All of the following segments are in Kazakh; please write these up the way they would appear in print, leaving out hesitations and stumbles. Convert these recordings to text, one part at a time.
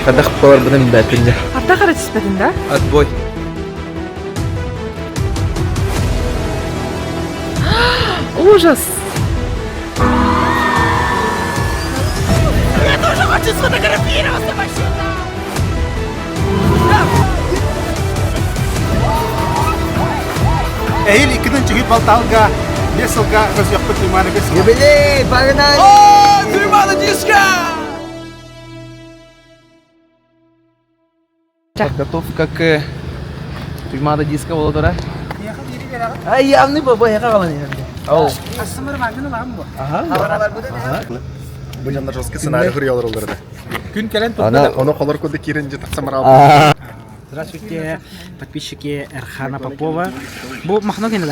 Kadaq power bunun bätinde. Arta qara tispedin da? Отбой. Ужас! Эйли кидэн чиги балталга месэлга разъёхпыт лиманагас. Юбилей, погнали! О, Туймада диска! Подготовка к Туймада диска болдура. Ай, явный баба, я каланы. Ау. Асмыр магны ламбо. Бұл жандар жосқа сценарий құрыялар оларды. Күн келен Оны қолар көді керен жет ақсамыр алды. Здравствуйте, подписчики Эрхана Попова. Бу махно кенде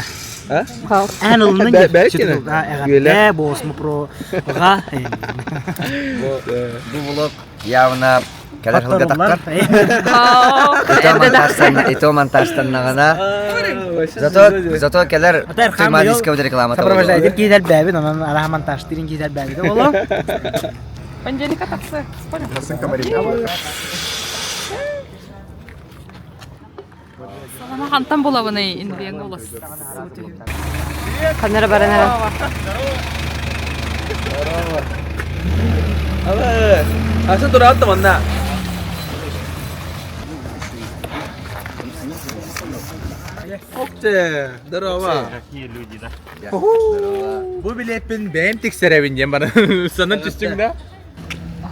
да? А? Анылның Бәрі кені? Эгатте босмы про га. Бұл болып явно кәлер хылға таққар. Ау. Ито монтажтан нағана. Зато кәлер Туйма дисковды рекламата болды. Сопровождайдер кейдер бәбі, онан араға монтажтырын кейдер бәбі де олу. Понедельника таксы. Спорим? Насын камарин. Салама хантан бола бұны инбияң олас. Қанара баранара. Ала. Asa duralım anna. Okte, darova. Bu biletin ben tikserevineceğim bana. Sanat üstümde.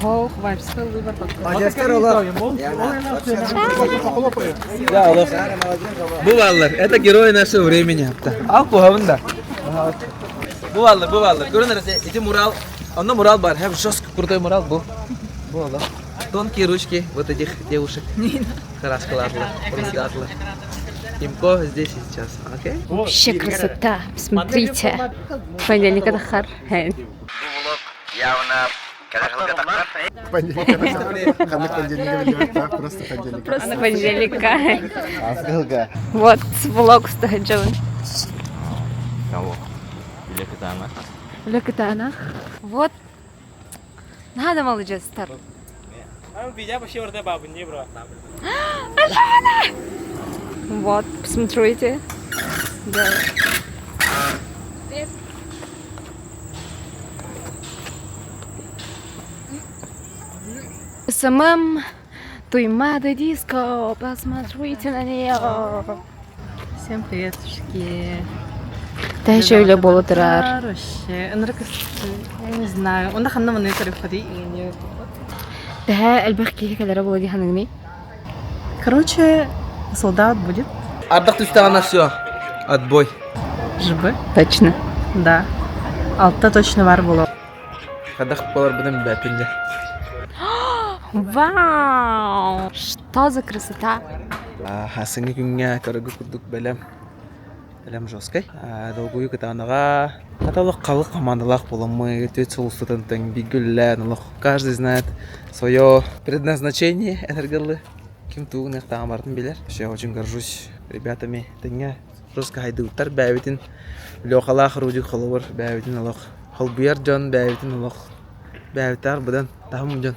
Хоу, хвальский выбор. Ya oğlum. Bu varlar. Это герои нашего времени. Al puhavını da. Bu varlar. Görün neresi? Эти мурал. Onda mural var. Hem жестко крутой мурал bu. Bu oğlum. Тонкие ручки вот этих девушек. Краскалатлы, призатлы. Имко здесь и сейчас, окей? Вообще красота. Смотрите. Понедельника Дахар. Явно кәлер хылға таққар. Қандық понедельнигі білемет, так? Просто понедельник. Просто понедельника. Асқылға. Вот, влог стаджон. Лекетана. Вот. Надо молодец, стар. Вот, посмотрите. Да. Самым Туймада диско, посмотрите на нее. Всем приветушки. Да еще или было трар. Вообще, я не знаю. Он доханна маны тарифари. Да, альбахки когда было ханагни. Короче, солдат будет. Ардақ түстағана все. Отбой. Жбы. Точно. Да. Алтта точно бар было. Kadaq power bunun bätinde. Вау! Что за красота! Хасыңы күнгә көргө курдук белем. Белем жоскай. Долгую кытаныга каталык калык командалак боламы, төт сулустан тең бигүллән, улык. Каждый знает свое предназначение, энергалы. Ким тугны тамартын билер. Я очень горжусь ребятами. Теңгә жостка хайдыктар бәбитин. Лёхалах руди холовар бәбитин улык. Холбуяр жан бәбитин улык. Бәбитар будан тахым жан.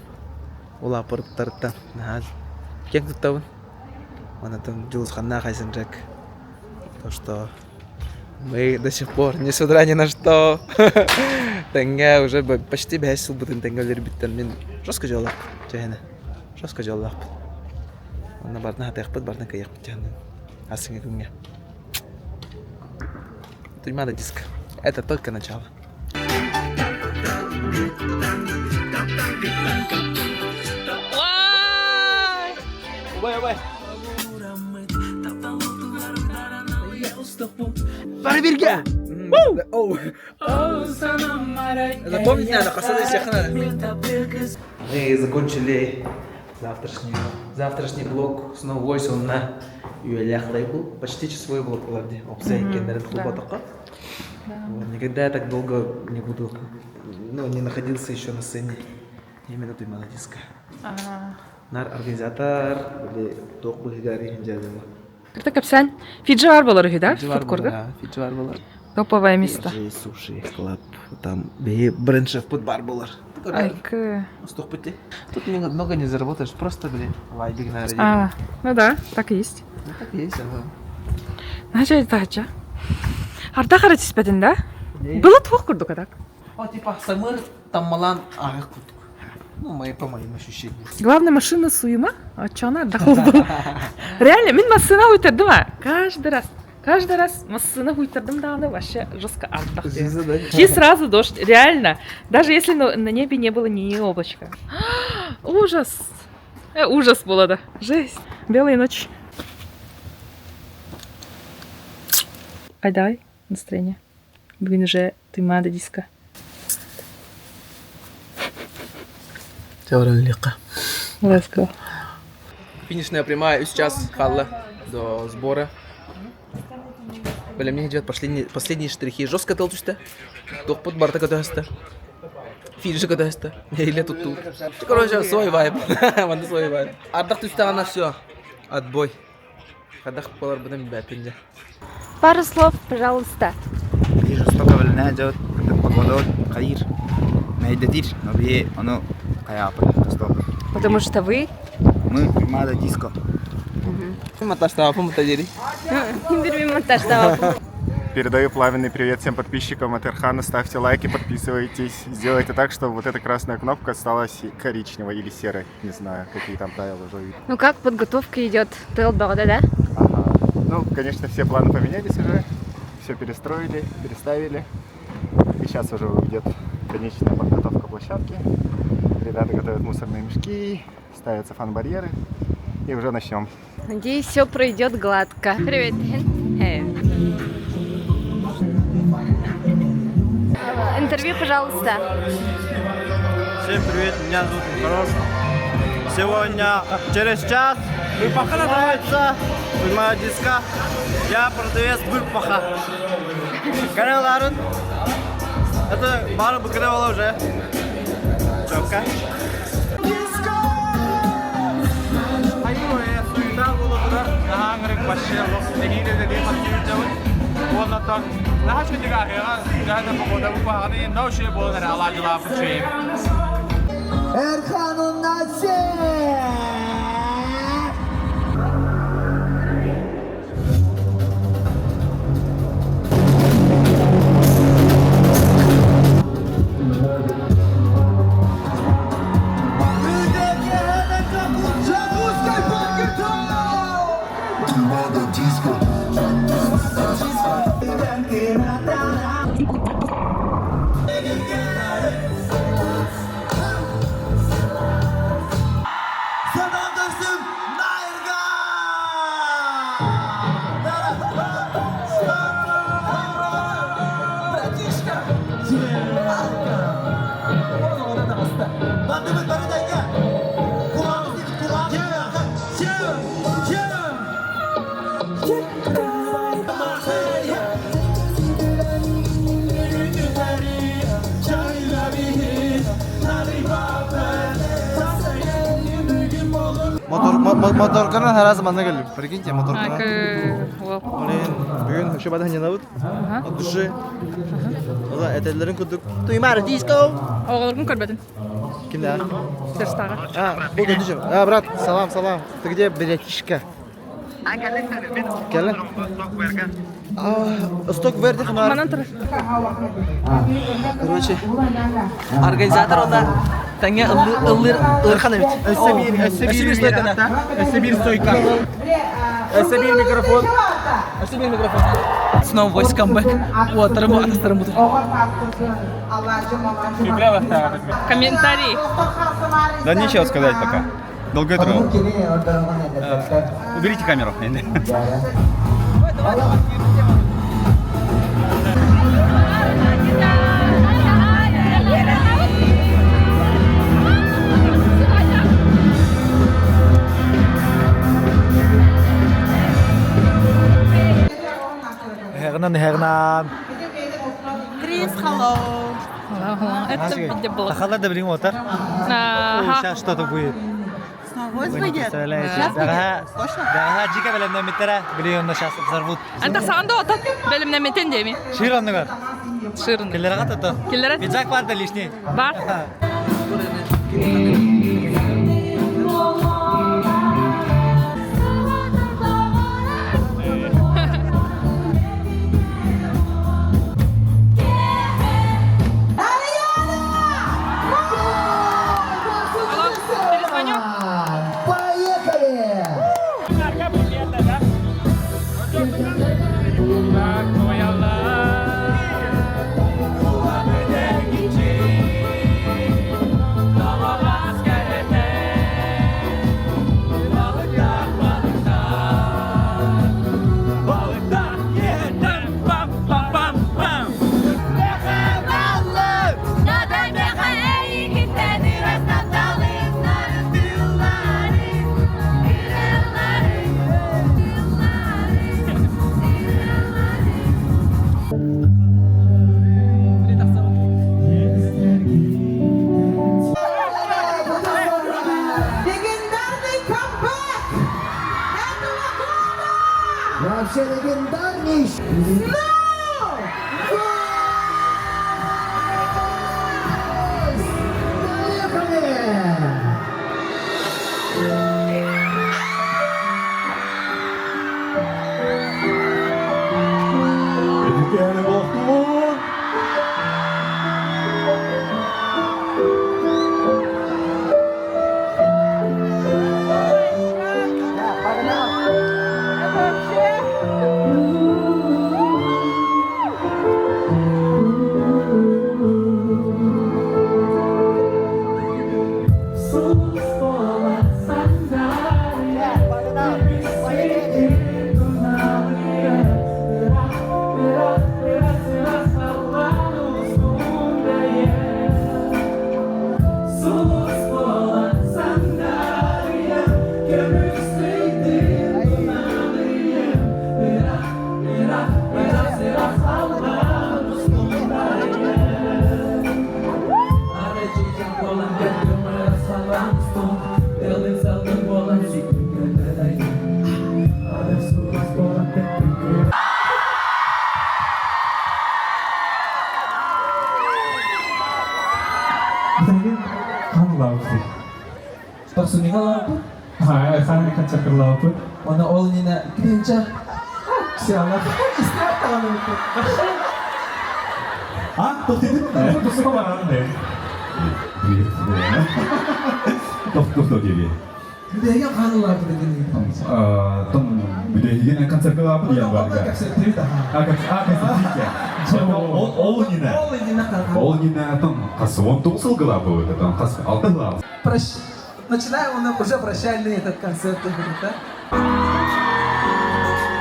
Ола порттардан. Нахал. Кем туттабын? Она там Джулс Ханна Хайсенджек. То, что мы до сих пор, несмотря ни на что, тенге уже почти бесил бутын тенге лербиттен мен жестко жоллак жайна. Жестко жоллак. Она бардна хатайхпыт, бардна кайхпыт жайна. Асыңы күнге. Туймада диск. Это только начало. Ой. Парбирга! Запомните, надо касаться всех надо. Мы закончили завтрашний блок с новой на Юэлях был. Почти часовой блок влади. Обсей кендерет хлопотака. Никогда я так долго не находился еще на сцене. Именно Туймада диска. Нар организатор или тоқбы хигари хинжадыма. Как капсан? Фиджи бар болар да? Фудкорга. Фиджи бар болар. Топовое место. Суши клуб. Там бе брендшев под бар болар. Айкы. Стух пути. Тут много не заработаешь, просто, блин, вайбик на радио. Ну да, так и есть. Ну, так и есть, ага. Начали тача. Арда харатис беден, да? Было твох курдука так. Типа, самыр там малан ағық күттік. Ну, по моим ощущениям. Главное, машина суема, а чё она отдохнула. Реально, мен машина уйтердім, а? Каждый раз машина уйтердім, да, она вообще жестко отдохнула. И сразу дождь, реально. Даже если на небе не было ни облачка. Ужас. Ужас было, да. Жесть. Белая ночь. Айдай, настроение. Бүгін уже тыймады диско. Теория легко. Let's go. Финишная прямая, и сейчас халла до сбора. Бля, мне идет последние штрихи. Жестко толчишься. Тох под барта катаешься. Финиш катаешься. Или тут. Короче, свой вайб. Вон свой вайб. Ардах тустана все. Отбой. Кадах полар будем бэпинде. Пару слов, пожалуйста. И жестоко выльная идет, погода, каир, найдетир, но бе, оно каяпа, стоп. Потому что вы... Мы мада диско. Передаю пламенный привет всем подписчикам от Эрхана. Ставьте лайки, подписывайтесь. Сделайте так, чтобы вот эта красная кнопка стала коричневой или серой. Не знаю, какие там правила уже видно. Ну как подготовка идет? Тылборда, да? Ага. Ну, конечно, все планы поменялись уже. Все перестроили, переставили. И сейчас уже идет конечная подготовка площадки. Ребята готовят мусорные мешки, ставятся фан-барьеры. И уже начнем. Надеюсь, все пройдет гладко. Привет. Интервью, пожалуйста. Всем привет, меня зовут Михаил. Сегодня через час начинается прямая диска. Я продавец Бульпаха. Канал Арун. Это бары букревала уже. Четко. Erkan'ın nasi. Моторканан her zaman geldim. Прикиньте, моторканан. Блин, Bugün şu badan yanavut. От души. Вала, этелерин кудук. Туймар диско. Оғалырғын көрбедің. Kimde? Терстағы. Bu da düşün. Брат, салам, салам. Ты где, братишка? Келін. Сток верді хмар. Манан тұры. Короче, организатор онда таңе ылырхан эмит. Өсі bir стойка. Өсі bir микрофон. Снова voice comeback. Уатарым атастарым буду. Комментарий. Да нечего сказать пока. Долготру. Уберите камеру. Hernan. Крис, hello. Это видео было. Тахала да блин отар. Сейчас что-то будет. Дага жика белем намитера блин на сейчас взорвут. Анда санда отат бөлімнен метен деме. Ширанныгар. Шырын. Келлерага тото. Келлерат. Пиджак бар да лишний. Бар. Поехали! Легендарный камбэк! Этого года! Вообще легендарнейший! Persuniga laput. Ha, kan cakar laput. Ona olnina kinca. Siapa? Istirahat tangan itu. Ah, tuh itu. Tuh semua barang deh. Tuh gini. Budaya kan laput begini. Tuh budaya ini kan cakar laput ya warga. Agak sedikit ya. Олнина там косвон тусил головой, там кос алтын лав. Начинаем уже прощальный этот концерт.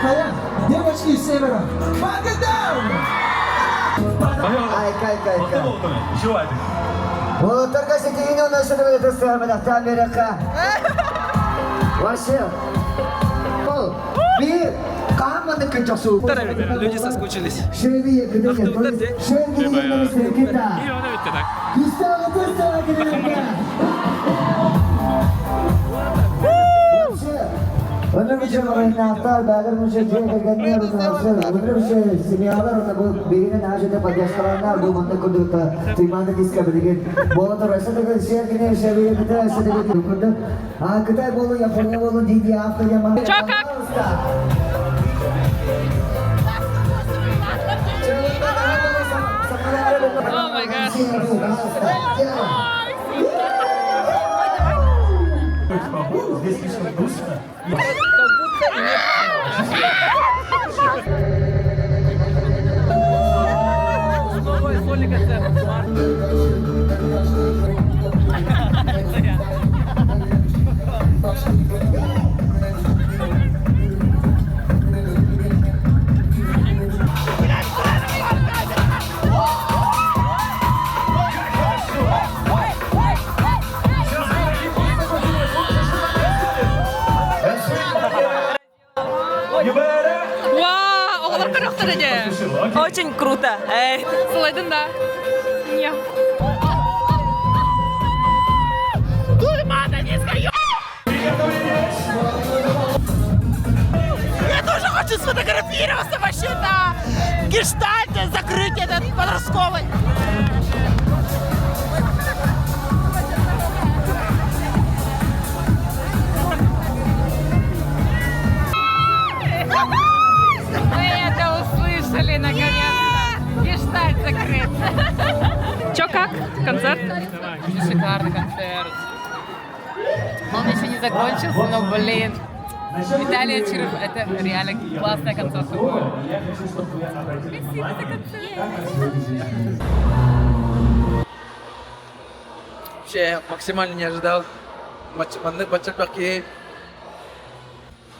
Хая, девочки с севера, Магадаун! Кай. Вот только сидите у нас это самое там Америка. Вообще. Пол. Мир. Люди соскучились. Onun için oynatlar, bağır müzik, genel müzik, onun için simyalar, onun birinin hacete paylaştıranlar, bu manda kudurta, tüymanda diskabedigen, bolu da rasa da şehir güne şehir güne rasa da kudur. Ha, kıtay bolu yapılıyor, bolu didi hafta yaman. Oh my gosh. Здесь слишком душно. Очень круто. Слайден, да. Я тоже хочу сфотографироваться вообще на гештальте, закрыть этот подростковый. Слышали, наконец-то! Гештальт закрыт! Чё, как? Концерт? Шикарный концерт. Он еще не закончился, но, блин, Виталий Чиров, это реально классная концовка была. Спасибо за концерт. Вообще максимально не ожидал. Бачарбак ки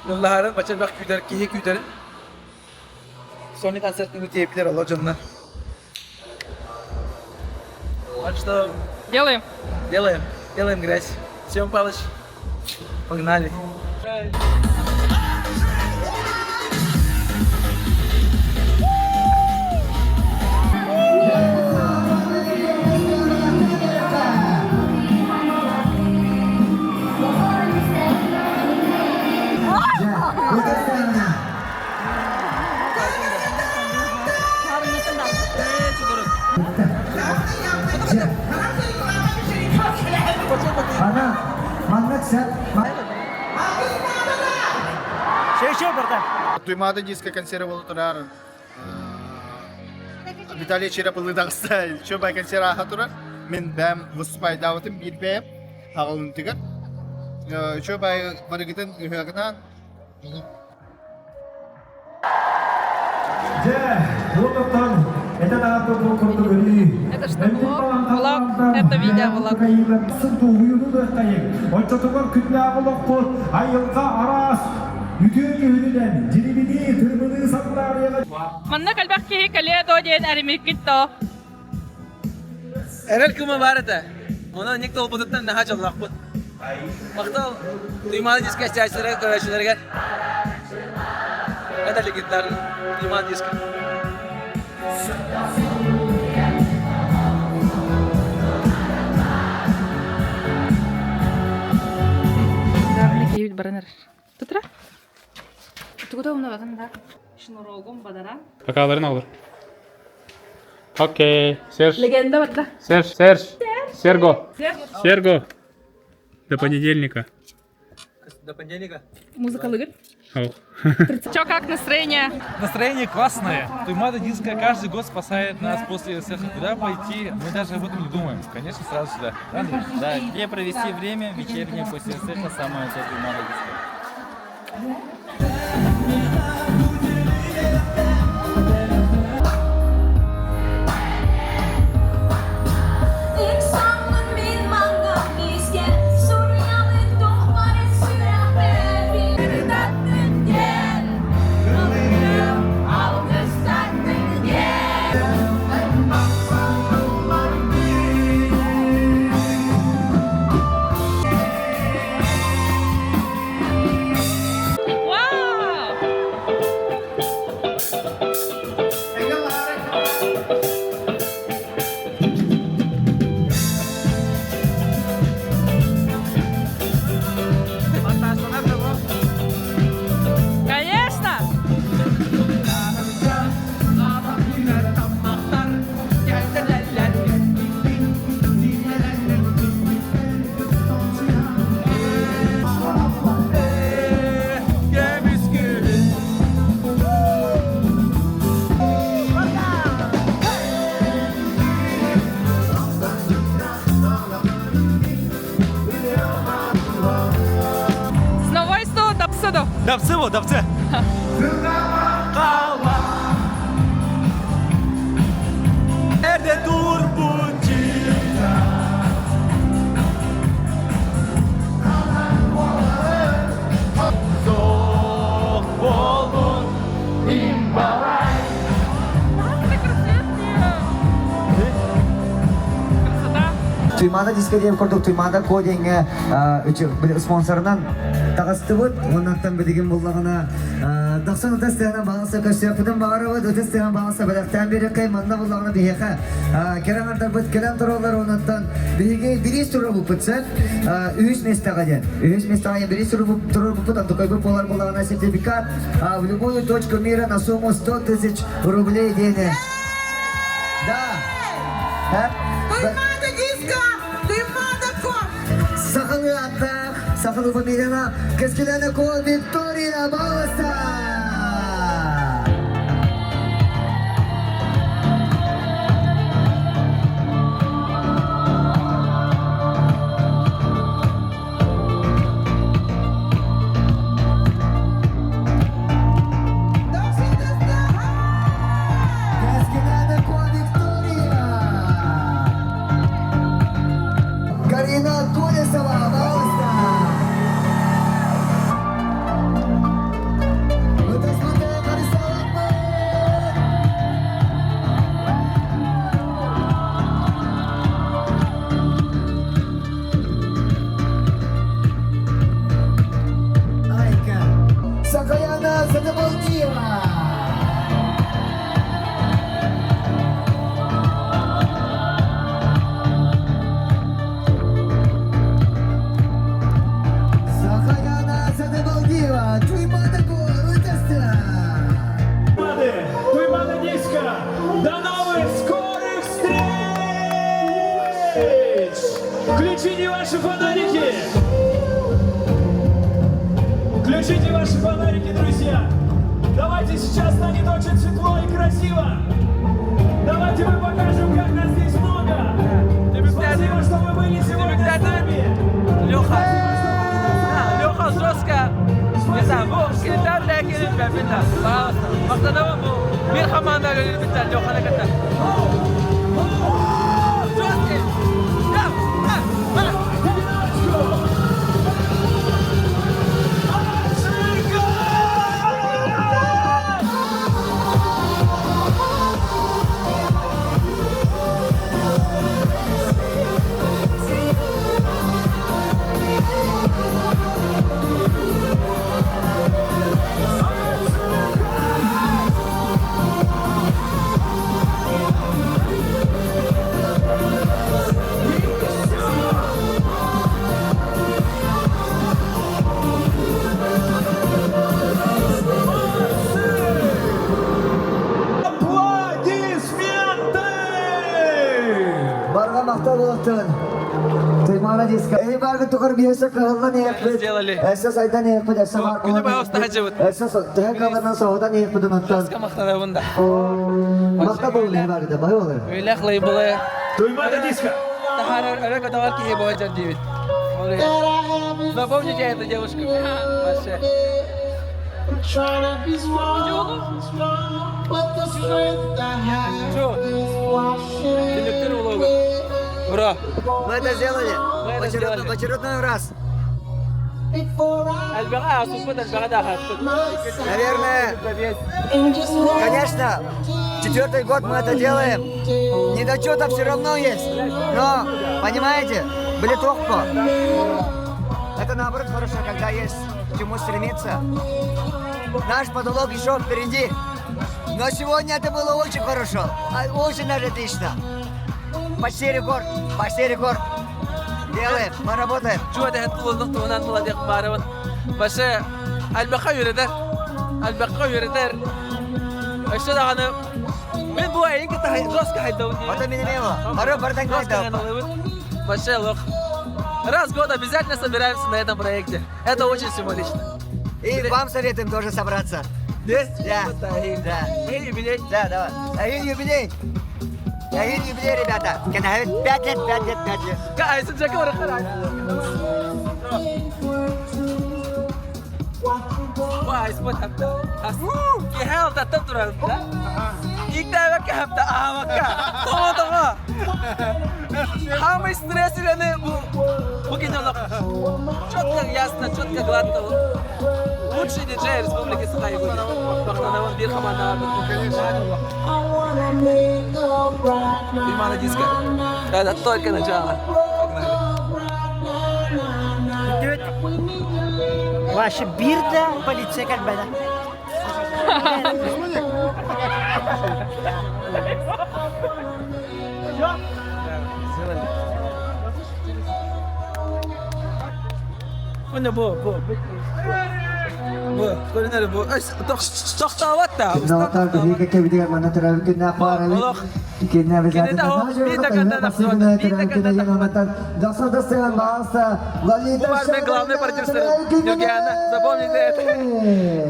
Нурлахарын Бачарбак küydер. Сони концертын өтейбілер Allah canına. Вот что Делаем. Делаем грязь. Всем Палыч. Погнали. Туймада диско консерві болу тұрар. Виталий Чирапылы дағыстай. Чөбай консерві аға тұрар. Мен бәм вұспай дауытым бір бәм. Ағылын түгір. Чөбай барығытын үйағынан. Это что, влог? Влог? Это видеовлог. Манна калбак ки калия до ден аримик китто. Эрел кыма бар это. Оны некто олбудыттан наха жаллақ бұд. Мақтал Туймады диско әстәшілерге көрәшілерге. Это легендарный Туймады диско. Дарны кейбіл баранар. Тұтыра? Тұғыда ұмна бағын да. Шыныролғым бадара. Покаларын алыр. Окей. Серж. Легенда бадда. Серго. До понедельника. До понедельника. Музыка лыгын. Ау. Чё, как настроение? Настроение классное. Туймада диско каждый год спасает нас после цеха. Куда пойти? Мы даже об этом не думаем. Конечно, сразу сюда. Да, где провести время вечернее после цеха самое то Туймада диско. Давце. Nerede dur bu cihaz? Zor olun imbalay. Туймада диско деп көрдік. Туймада кодинге спонсорынан тағысты бұд. Оннаттан бідеген болдағына дақсан өтестіғана бағасы көштерпідің бағары бұд. Өтестіған бағасы бәдіқтен бері қай манда болдағына бейеқа. Кераңардар бұд келен тұрулар оннаттан бейге бірес тұру бұд бұдсын. Үйіс местаға ден. Үйіс местаға ден бірес тұру бұд. Антықай бұд болар болдағына сертификат. В любую точку мира на сумму 100 000 рублей дені. Да. Туймада диско! Туймада ко! Сақылы аттақ, сақылы фамилияна, кескелені кол Виктория Баласа! Включите ваши фонарики! Включите ваши фонарики, друзья! Давайте сейчас станет очень светло и красиво! Давайте мы покажем, как нас здесь много! Спасибо, что вы были сегодня с нами! Леха жестко. Не знаю, bu kilitler bile gelip ben bilmem. Baksana bu bir hamanda gelip biter Leha'na kadar. Barga makta bulutun. Tuymana diska. Ey barga tukar biyasa kahıldan yapıt. Esas aydan yapıt. Esas marka. Günü bayağı usta hacı bu. Esas tıha kabardan soğudan yapıt unuttan. Başka maktada bunda. Makta bulun ne barga bay olur. Öyle aklayı bulu. Tuymana diska. Tahar öyle kadar var ki iyi boğacan değil. Запомните эту девушку. Вообще. Бро, Мы это сделали. Мы это сделали. В очередной раз. Наверное, конечно, 4-й год мы это делаем. Недочетов все равно есть. Но, понимаете, блитовка. Это наоборот хорошо, когда есть к чему стремиться. Наш потолок еще впереди. Но сегодня это было очень хорошо. Очень даже отлично. Почти рекорд. Почти рекорд. Делаем, мы работаем. شو هذا هالطول نقطة هنا طلع ديك مارون بس البقاء يردر البقاء يردر الشدة أنا من بوا إنك تهي جوز كهيدوني Вот именно мило. Пару бардак جوز كهيدوني بس لوخ раз в год обязательно собираемся на этом проекте. Это очень символично. И вам советуем тоже собраться. Здесь? Да. Да. Да. Юбилей. Да, давай. Юбилей. Юбилей, ребята. 5 лет, 5 лет, 5 лет. Кай, сенчака урахара. Вай, спотапта. Ки хэл таттап турат, да? Иктабак хапта авака. Тома. Хамы стрессилены bu кинолог. Четко, ясно, четко, гладко. Лучший диджей Республики Саха Якутия. Бахтанаван Бирхамана. Примана диска. Это только начало. Ваша бирда полиция как бы, да? Bu, koordinatör bu. Toxtavatta. Navatar bir kekebide mana taraf kinna parali. Kinna bezat. Dastan basta. Уважаемый главный продюсер Югиана, запомните это.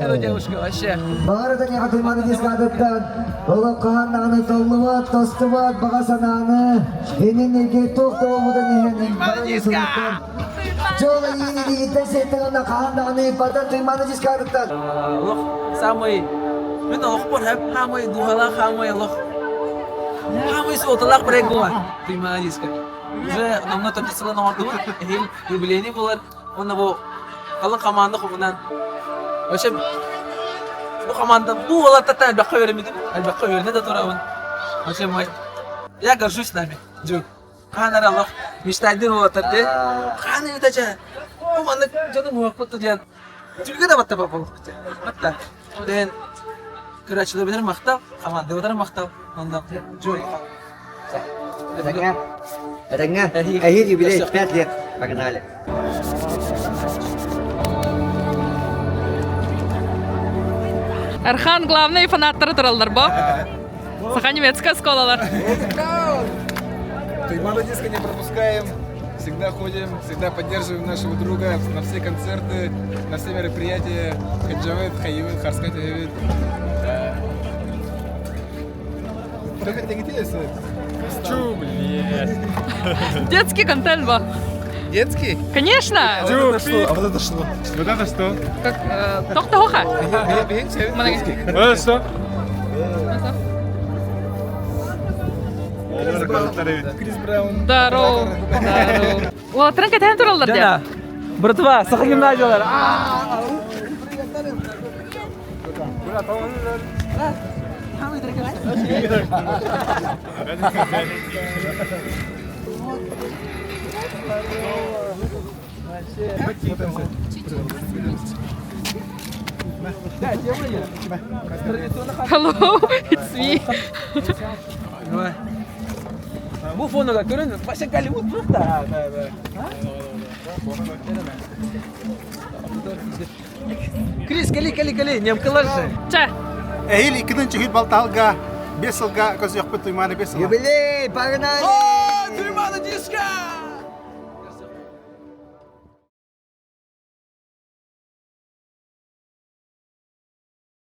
Эту девушку вообще. Bağırdan ya tuymana diskadettan. Ola kahanağını tolluvat, tostuvat, bagasanağını. Enine ge toxtavamudan ehenin. Diska. Жола yeni digitten seytanına kahanağını ipadan tuymana diskadettan. Лох самый. Мен лох пор хап хамый духала хамый лох. Хамый соталак прегуа. Примана диска. Уже намна тописла на орду. Хил юбилейный болар. Он bu kalın komanda kubunan. Вообще bu komanda bu olarak da elbette öğrenmedim. Elbette öğrenme de durağın. Вообще мой. Я горжусь нами. Джу. Ханар Allah мечтайдыр болатырды. Ханы өтәчә. Bu bana canım muhabbet diyen. Çünkü de batta babam. Batta. Den Kıraçlı bilir maktal. Komanda öder maktal. Ondan. Джу. Это Ахид юбилей 5 лет. Погнали. Архан главный фанаттары туралдар бо. Саха немецкая школалар. Туймана диска не пропускаем Всегда ходим, всегда поддерживаем нашего друга на все концерты, на все мероприятия. Хаджавет, Хайюн, Харскат, Хайюн. Что хотите? Чу, блядь. Детский контент, ба. Детский? Конечно! А вот это что? Вот это что? Вот это что? Тоқтауға. Вот это что? Крис Браун. Здорово. О, тренка тән туралдар де. Братва, сақы гимназиялар. Hello, it's me. Bu fonoga ko'rin, başa Голливуд просто. Крис, кали, немкалар же. Ча. Ehil ikinci hil baltalga, besalga, kasi yakpet tuymane besal. Юбилей, погнали! Тюрьма на диска!